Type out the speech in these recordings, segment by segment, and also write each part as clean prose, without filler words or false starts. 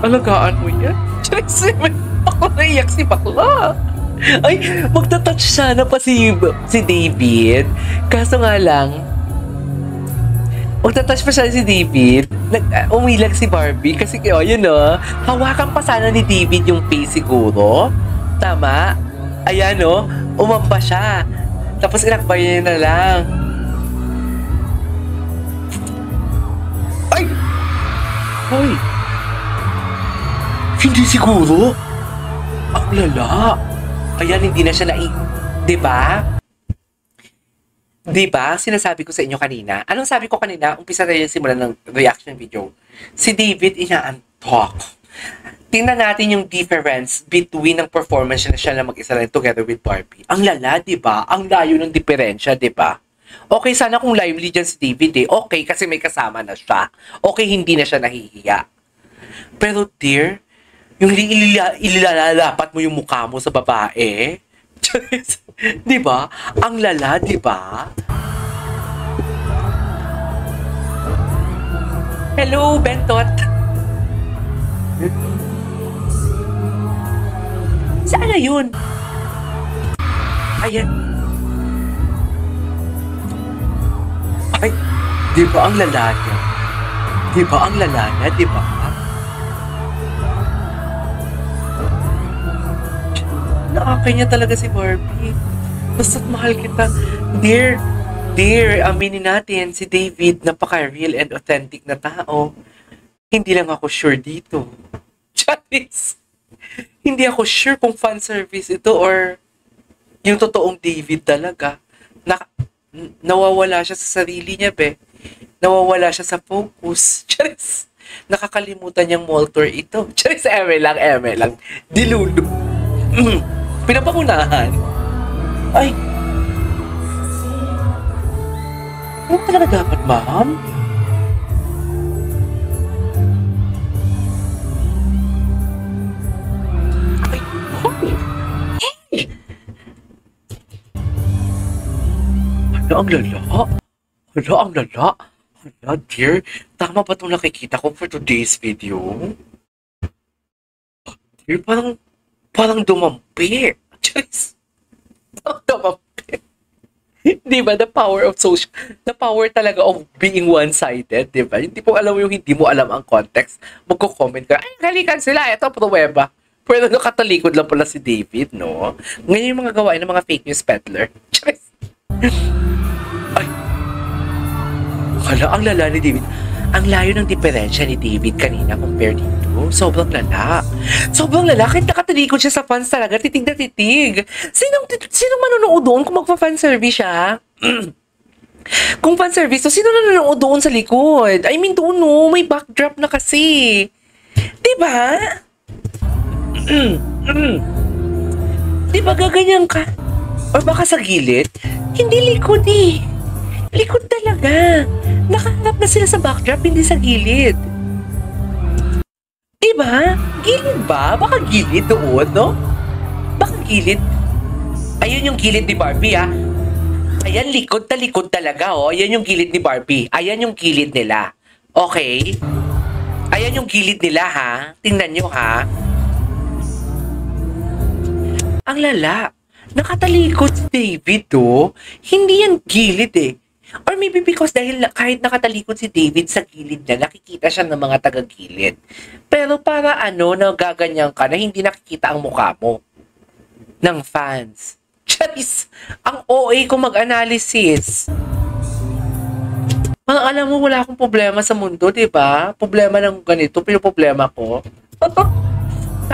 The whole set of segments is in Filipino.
Alagaan mo yan. Charis, ako naiyak si bakla. Ay, magta-touch sana pa si David. Kaso nga lang, magta-touch pa siya si David. Umilag si Barbie kasi, yun hawakan pa sana ni David yung face siguro. Tama? Ayan umamba siya. Tapos inakbay niya na lang. Ay! Hoy! Hindi siguro. Ang lala. Ayan, hindi na siya Diba? Diba? Sinasabi ko sa inyo kanina. Anong sabi ko kanina? Umpisa na yung simulan ng reaction video. Si David inaantok. Tingnan natin yung difference between ng performance na siya na mag-isa lang together with Barbie. Ang lala, diba? Ang layo ng diferensya, diba? Okay, sana kung lively dyan si David Okay, kasi may kasama na siya. Okay, hindi na siya nahihiya. Pero dear, yung ililalapat mo yung mukha mo sa babae. Diba? Ang lala, diba? Hello, Bentot. Saan na yun? Ayan. Ay, diba ang lala niya? Diba ang lala niya, diba? Naakay niya talaga si Barbie. Basta't mahal kita. Dear, aminin natin, si David, napaka-real and authentic na tao. Hindi lang ako sure dito. Charis! Hindi ako sure kung fan service ito or yung totoong David talaga. Nawawala siya sa sarili niya, be. Nawawala siya sa focus. Charis! Nakakalimutan niyang Moltor ito. Charis, eme lang. Dilulu. Pinapangunahan. Ay. Ano talaga dapat, ma'am? Ay, hey! Ang lala. Hala, dear. Tama ba itong nakikita ko for today's video? Dear, parang dumampi. Just, dumampi. Di ba? The power talaga of being one-sided, di ba? Hindi po alam mo yung hindi mo alam ang context. Magko-comment ka, ay, halikan sila, ito, pruweba. Pero nakatalikod lang pala si David, no? Ngayon yung mga gawain ng mga fake news peddler. Just, ay, ang lala ni David. Ang layo ng diferensya ni David kanina compare dito. Sobrang lala. Kahit nakatalikod siya sa fans talaga, titig na titig. Sinong manonood doon kung magpa-fan service siya? Kung fan service, so sino nanonood doon sa likod? I mean, doon may backdrop na kasi. Diba? Diba gaganyan ka? Or baka sa gilid? Hindi likod Likod talaga. Nakaharap na sila sa backdrop, hindi sa gilid. Diba? Gilid ba? Baka gilid doon, no? Baka gilid. Ayun yung gilid ni Barbie, ha? Ayan, likod talaga, Ayan yung gilid ni Barbie. Ayan yung gilid nila. Okay? Ayan yung gilid nila, ha? Tingnan nyo, ha? Ang lala. Nakatalikod si David, Hindi yan gilid, Or maybe because dahil kahit nakatalikod si David sa gilid na, nakikita siya ng mga taga-gilid. Pero para nagaganyan ka na hindi nakikita ang mukha mo ng fans. Charis! Ang OA ko mag-analysis. Alam mo, wala akong problema sa mundo, di ba? Problema ng ganito, pinoproblema ko.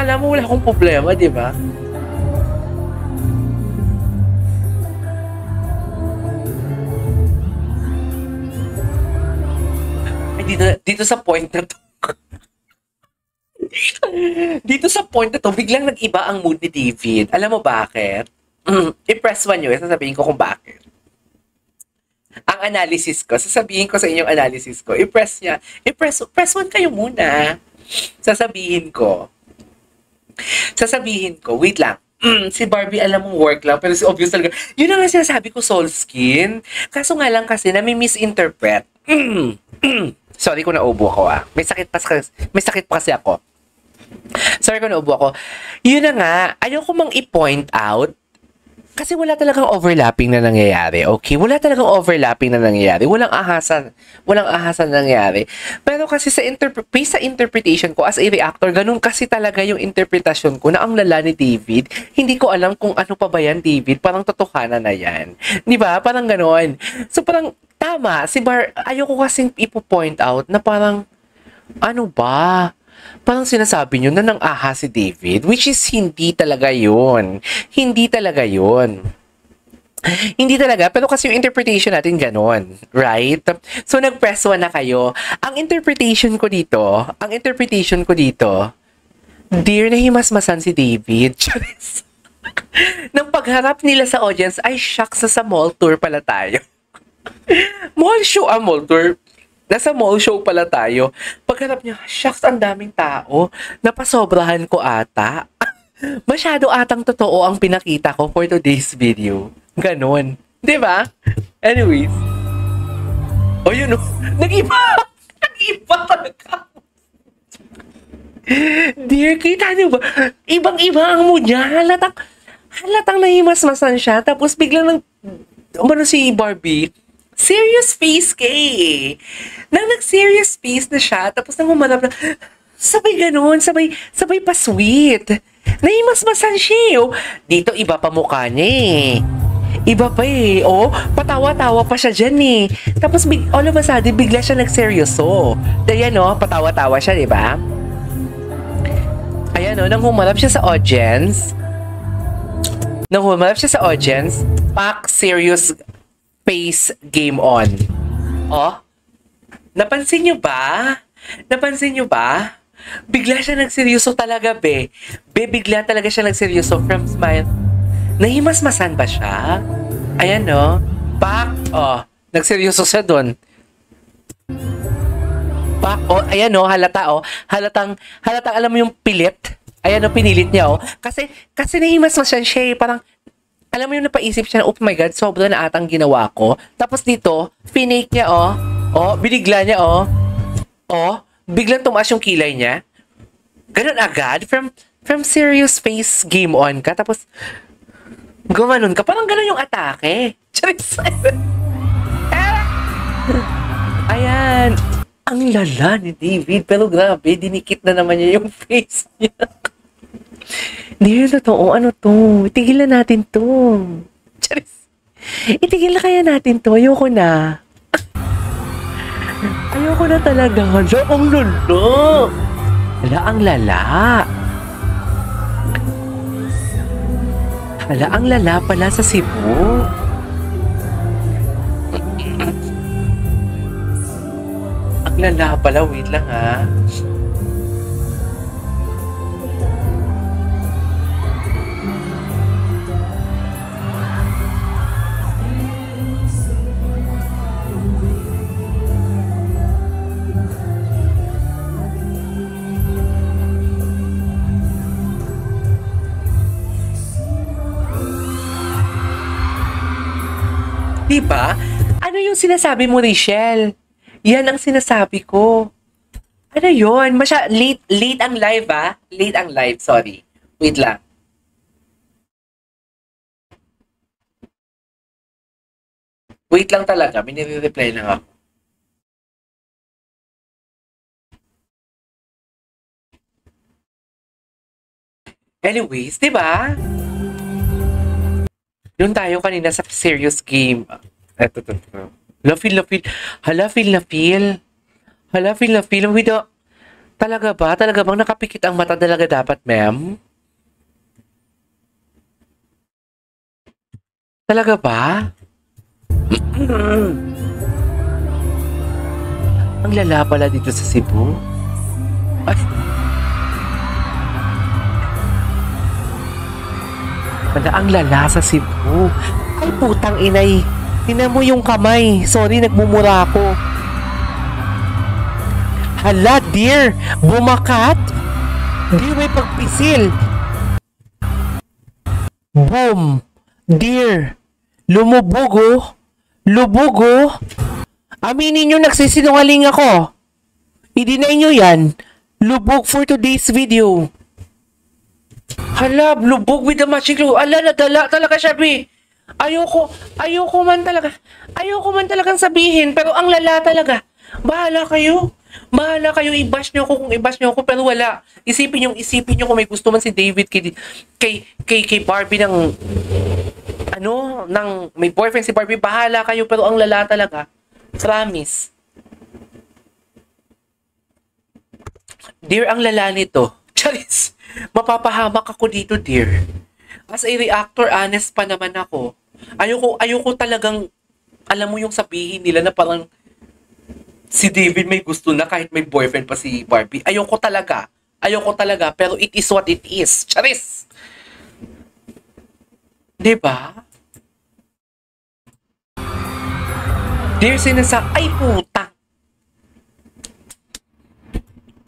Alam mo, wala akong problema, di ba? Dito sa point na to. Dito sa point na to, biglang nag-iba ang mood ni David. Alam mo bakit? I-press 1 nyo. Sasabihin ko kung bakit. Ang analysis ko, sasabihin ko sa inyong analysis ko, i-press 1 kayo muna. Sasabihin ko, wait lang. Si Barbie, alam mong work lang, pero si obvious talaga. Yun ang sinasabi ko, soul skin. Kaso nga lang kasi, nami-misinterpret. Sorry kung naubo ako, May sakit pa kasi ako. Sorry kung naubo ako. Yun na nga, ayoko mang i-point out kasi wala talagang overlapping na nangyayari, okay? Wala talagang overlapping na nangyayari. Walang ahasan na nangyayari. Pero kasi based sa interpretation ko as a reactor, ganun kasi talaga yung interpretasyon ko na ang lala ni David. Hindi ko alam kung ano pa ba yan, David. Parang totohanan na yan. Di ba? Parang ganun. So parang tama. Si Bar, ayoko kasing ipo-point out na parang, ano ba? Parang sinasabi nyo na nang aha si David, which is hindi talaga yun. Hindi talaga yun. Hindi talaga, pero kasi yung interpretation natin ganon, right? So, nag-press 1 na kayo. Ang interpretation ko dito, dear, nahimasmasan si David. Nang pagharap nila sa audience, ay shucks, sa mall tour pala tayo. Mall tour. Nasa mall show pala tayo. Pagharap niya, shucks, ang daming tao. Napasobrahan ko ata. Masyado atang totoo ang pinakita ko for today's video. Ganon. Diba? Anyways. O yun o. Nag-iba. Nag-iba talaga. Dear, kita niyo ba? Ibang-iba ang mood niya. Halatang nahimasmasan siya. Tapos biglang umano si Barbie, serious face ka eh. Nang nag-serious face na siya, tapos nang humanap na, sabay ganun, sabay pa sweet. Nahimasmasan siya eh. Oh, dito iba pa mukha niya eh. Iba pa eh. Oh, patawa-tawa pa siya dyan eh. Tapos all of a sudden, bigla siya nag-seryoso. Ayan oh, patawa-tawa siya, di ba? Ayan oh, nang humarap siya sa audience, pak, serious face game on. Oh, napansin nyo ba? Bigla siya nagseryoso talaga, be. Bigla talaga siya nagseryoso from smile. Nahimasmasan ba siya? Ayan, no? Pak, oh, nagseryoso siya dun. Pak, oh, ayan, no? Halatang, alam mo yung pilit? Ayan, no? Pinilit niya, oh. Kasi nahimasmasan siya, parang, alam mo yung napaisip siya na, oh my God, sobra na atang ginawa ko. Tapos dito, finake niya, oh. Oh, binigla niya, oh. Oh, biglang tumaas yung kilay niya. Ganun agad. From serious face game on ka. Tapos, gumanon ka. Parang ganun yung atake. Charis. Ayan. Ang lala ni David. Pero grabe, dinikit na naman niya yung face niya. Hindi yun totoo. Ano to? Itigilan natin to. Charis. Itigil na kaya natin to. Ayoko na. Ayoko na talaga. Hala, ang lala. Hala, ang lala. Hala, ang lala pala sa Cebu. Ang lala pala. Wait lang ha. Diba? Ano yung sinasabi mo, Rachel? Yan ang sinasabi ko. Ano yun? Late ang live, ah. Late ang live, sorry. Wait lang. Wait lang talaga. May nire-reply lang ako. Anyways, diba? Doon tayo kanina sa serious game. Eto. Feel na feel. Talaga ba? Talaga bang nakapikit ang mata talaga dapat, ma'am? Talaga ba? Ang lala pala dito sa Cebu. Ay. Ang lala sa Cebu. Ay, putang inay. Tinan mo yung kamay. Sorry, nagmumura ako. Hala, dear. Bumakat. Dear, may pagpisil. Boom. Dear. Lumubugo. Lubugo. Aminin nyo, nagsisinungaling ako. I-deny nyo yan. Lubog for today's video. Hala, lubog with the matching clue. Ala, nadala talaga siya, be. Ayoko man talagang sabihin, pero ang lala talaga. Bahala kayo. I-bash nyo ako kung i-bash nyo ako, pero wala. Isipin nyo kung may gusto man si David kay Barbie may boyfriend si Barbie, bahala kayo, pero ang lala talaga. Promise. Dear, ang lala nito. Charis, mapapahamak ako dito, dear. As a reactor, honest pa naman ako. Ayoko talagang, alam mo yung sabihin nila na parang si David may gusto na kahit may boyfriend pa si Barbie. Ayoko talaga, pero it is what it is. Charis! Diba? Dear, ay puta!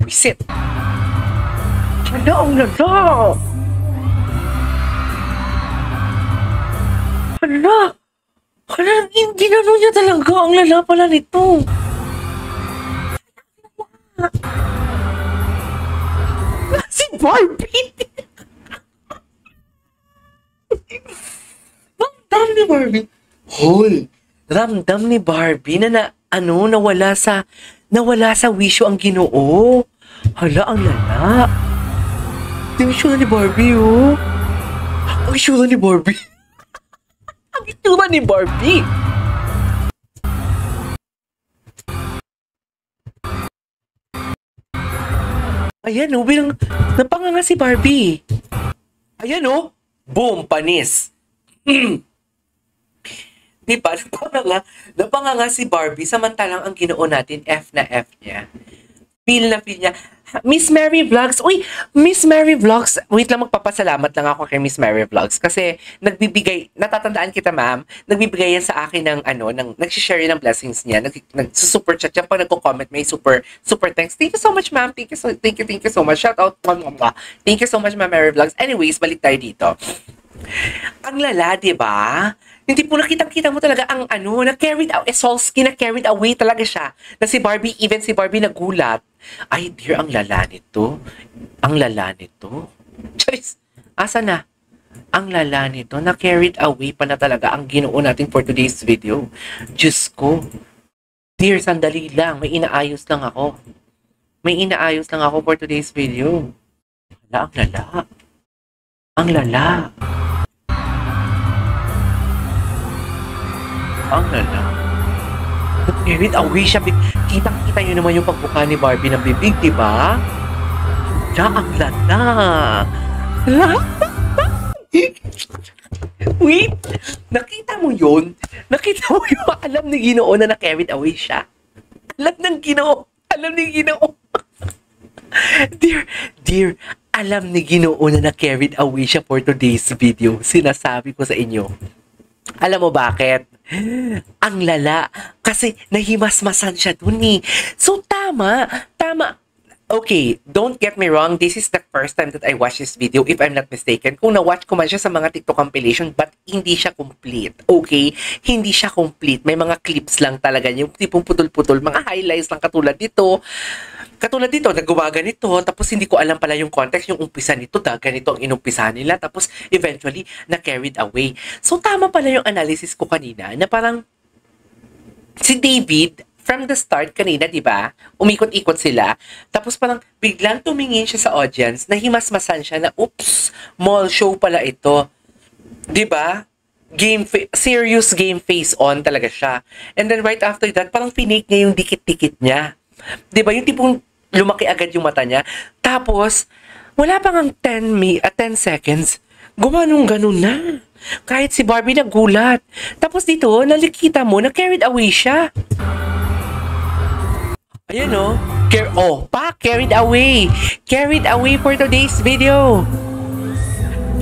Wisit! Hala, ang lala! Hala, ginano niya talaga. Ang lala pala nito. Si Barbie! Ramdam ni Barbie. Hoy! Ramdam ni Barbie na nawala sa wisyo ang Ginoo. Hala, ang lala. Ang itsura ni Barbie, oh. Ang itsura ni Barbie. Ang itsura ni Barbie. Ayan, oh, bilang napanganga si Barbie. Ayan, oh. Boom, panis. Diba? Napanganga si Barbie, samantalang ang Ginoo natin, F na F niya. Feel niya. Miss Mary Vlogs. Uy, Miss Mary Vlogs. Wait lang, magpapasalamat lang ako kay Miss Mary Vlogs kasi natatandaan kita, ma'am, nagbibigay yan sa akin nagsishare ng blessings niya. Nag-super chat yan pag nagko-comment, may super thanks. Thank you so much, ma'am. Thank you so much. Shout out. Thank you so much, Ma'am Mary Vlogs. Anyways, balik tayo dito. Ang lala, diba? Hindi po nakita mo talaga ang na-carried out, Solsky na-carried away talaga siya. Na si Barbie nagulat. Ay, dear, ang lala nito. Charis, asa na? Ang lala nito, na-carried away pa na talaga ang Ginoo natin for today's video. Diyos ko. Dear, sandali lang. May inaayos lang ako for today's video. Hala, ang lala. Ang lala. Nag-carried away siya. Kitang-kita nyo naman yung pagbuka ni Barbie ng bibig, diba? Siya, ang lala. Wait, nakita mo yun? Alam ni Ginoo na na-carried away siya. Alam ni Ginoo. Dear, alam ni Ginoo na na-carried away siya for today's video. Sinasabi ko sa inyo. Alam mo bakit? Ang lala. Kasi nahimasmasan siya dun eh. So, tama. Okay, don't get me wrong. This is the first time that I watched this video, if I'm not mistaken. Kung na-watch ko man siya sa mga TikTok compilation, but hindi siya complete. Okay? Hindi siya complete. May mga clips lang talaga. Yung tipong putol-putol. Mga highlights lang katulad dito. Nagawa ganito. Tapos hindi ko alam pala yung context. Yung umpisa nito, ganito ang inumpisa nila. Tapos eventually, na-carried away. So, tama pala yung analysis ko kanina na parang si David, from the start kanina, di ba? Umikot-ikot sila. Tapos parang biglang tumingin siya sa audience, nahimasmasan siya na, oops, mall show pala ito. Di ba? Serious game face on talaga siya. And then right after that, parang finake niya yung dikit-dikit niya. Di ba? Yung tipong lumaki agad yung mata niya. Tapos, wala pang 10 seconds, gumanong-ganon na. Kahit si Barbie nagulat. Tapos dito, nalikita mo, na-carried away siya. Ayan o. Carried away. Carried away for today's video.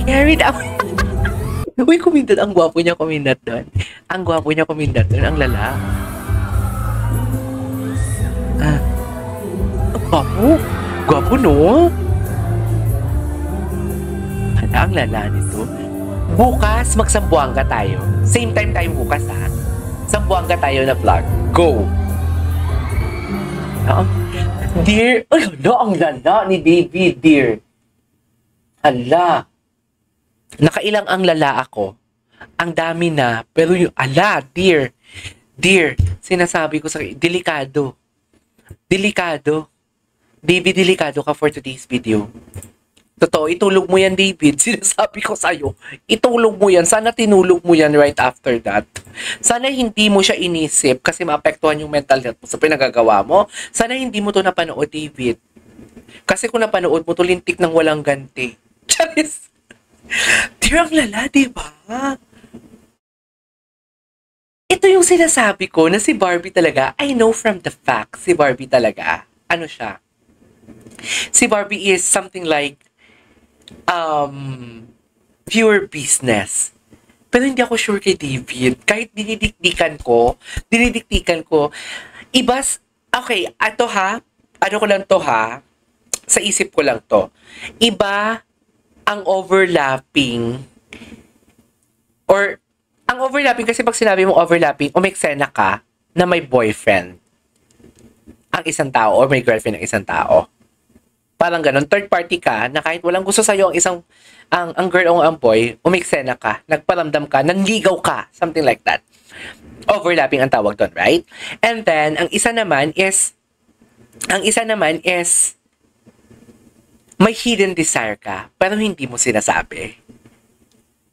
Carried away. Uy, kumindat. Ang gwapo niya kumindat doon. Ang lala. Ang gwapo no? Ang lala nito. Bukas, magsambuanga tayo. Same time tayo bukas, ha? Sambuanga tayo na vlog. Go! Dear, ay, hala, ang lala ni David, dear. Hala. Nakailang ang lala ako. Ang dami na, pero yung, ala, dear. Dear, sinasabi ko sa delikado. Delikado. David, delikado ka for today's video. Totoo, itulog mo yan, David. Sinasabi ko sa'yo, itulog mo yan. Sana tinulog mo yan right after that. Sana hindi mo siya inisip kasi maapektuhan yung mental health mo sa pinagagawa mo. Sana hindi mo to napanood, David. Kasi kung napanood mo to, lintik ng walang ganti. Charis! Dear, ang lala, diba? Ito yung sinasabi ko na si Barbie talaga, I know from the facts, si Barbie talaga, ano siya? Si Barbie is something like, pure business. Pero hindi ako sure kay David. Kahit dinidikdikan ko, okay, ato ha, ano ko lang to ha, sa isip ko lang to. Iba ang overlapping, or, ang overlapping, kasi pag sinabi mo overlapping, umeksena ka na may boyfriend ang isang tao or may girlfriend ang isang tao. Parang ganun, third party ka na kahit walang gusto sa'yo ang girl o ang boy, umeksena ka, nagparamdam ka, nanligaw ka, something like that. Overlapping ang tawag doon, right? And then, ang isa naman is may hidden desire ka, pero hindi mo sinasabi.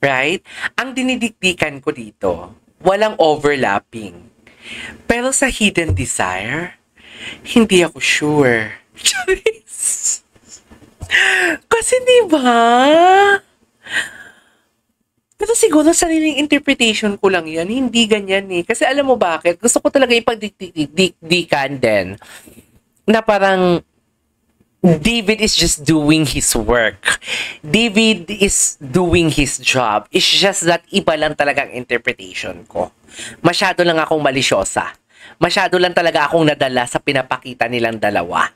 Right? Ang dinidikdikan ko dito, walang overlapping. Pero sa hidden desire, hindi ako sure. Charis! Kasi diba? Pero siguro sariling interpretation ko lang yan. Hindi ganyan eh. Kasi alam mo bakit? Gusto ko talaga ipagdikdikan din. Na parang David is just doing his work. David is doing his job. It's just that iba lang talagang interpretation ko. Masyado lang akong malisyosa. Masyado lang talaga akong nadala sa pinapakita nilang dalawa.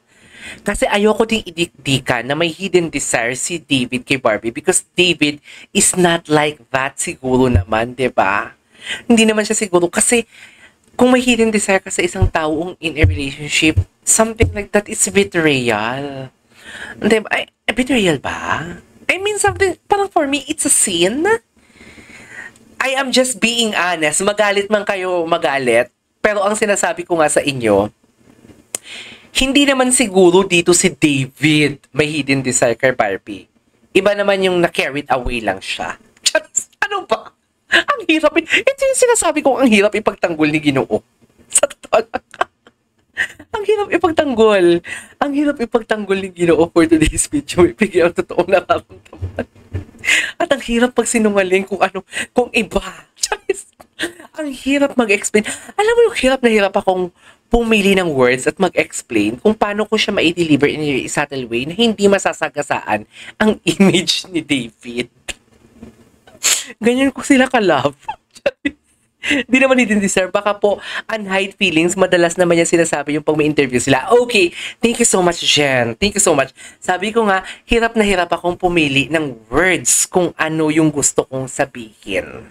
Kasi ayoko ding idikdikan na may hidden desire si David kay Barbie because David is not like that siguro naman, 'di ba? Hindi naman siya siguro kasi kung may hidden desire ka sa isang taong in a relationship, something like that is betrayal. Diba? Ay, betrayal ba? I mean, something, parang for me, it's a sin. I am just being honest. Magalit man kayo, magalit. Pero ang sinasabi ko nga sa inyo, hindi naman siguro dito si David may hidden desire kay Barbie. Iba naman yung na-carried away lang siya. Just, ano ba? Ang hirap. Ito yung sinasabi ko, ang hirap ipagtanggol ni Ginoo. Sa totoo lang. Ang hirap ipagtanggol. Ang hirap ipagtanggol ni Ginoo for today's video. Ibigay ang totoong nararamdaman. At ang hirap pagsinungaling kung ano, kung iba. Ang hirap mag-explain. Alam mo yung hirap na hirap akong pumili ng words at mag-explain kung paano ko siya ma-deliver in a subtle way na hindi masasagasaan ang image ni David. Ganyan ko sila ka-love. Di naman hidden desire. Baka po, unhide feelings, madalas naman yan sinasabi yung pag may interview sila. Okay, thank you so much, Jen. Thank you so much. Sabi ko nga, hirap na hirap akong pumili ng words kung ano yung gusto kong sabihin.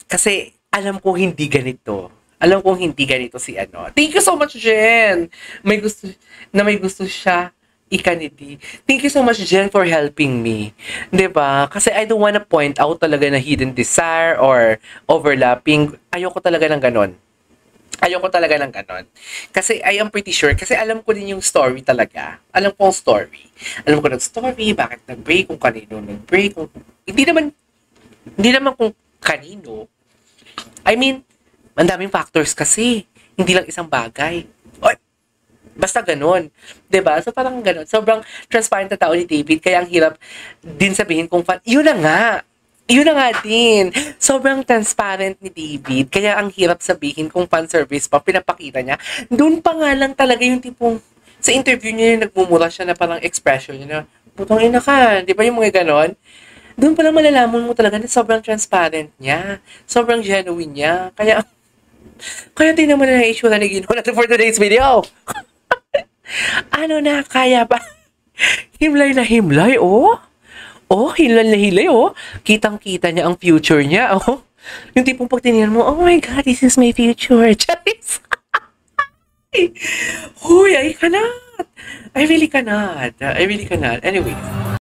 Kasi, alam kong hindi ganito. Alam kong hindi ganito si ano. Thank you so much, Jen. May gusto siya ikaniti. Thank you so much, Jen, for helping me. 'Di ba? Kasi I don't wanna point out talaga na hidden desire or overlapping. Ayoko talaga ng ganon. Kasi I am pretty sure, kasi alam ko din yung story talaga. Alam ko ang story. Alam ko ng story, bakit nag-break, kung kanino nag-break. Hindi naman kung kanino. I mean, ang daming factors kasi. Hindi lang isang bagay. Basta ganun. 'Di ba? So parang ganun. Sobrang transparent na tao ni David, kaya ang hirap din sabihin kung fan. Yun na nga din. Sobrang transparent ni David, kaya ang hirap sabihin kung fan service pa pinapakita niya. Doon pa nga lang talaga yung tipong sa interview niya yung nagmumura siya na parang expression niya na, putang ina ka, 'di ba yung mga ganon? Doon pa lang malalaman mo talaga na sobrang transparent niya. Sobrang genuine niya. Kaya tingnan mo na yung issue na ginawa natin for today's video. Ano na, kaya ba? Himlay na himlay, oh. Oh, hilal na hilay, oh. Kitang-kita niya ang future niya, oh. Yung tipong pag tinignan mo, oh my God, this is my future. Charis. Huy, Uy, I cannot. I really cannot. I really cannot. Anyways,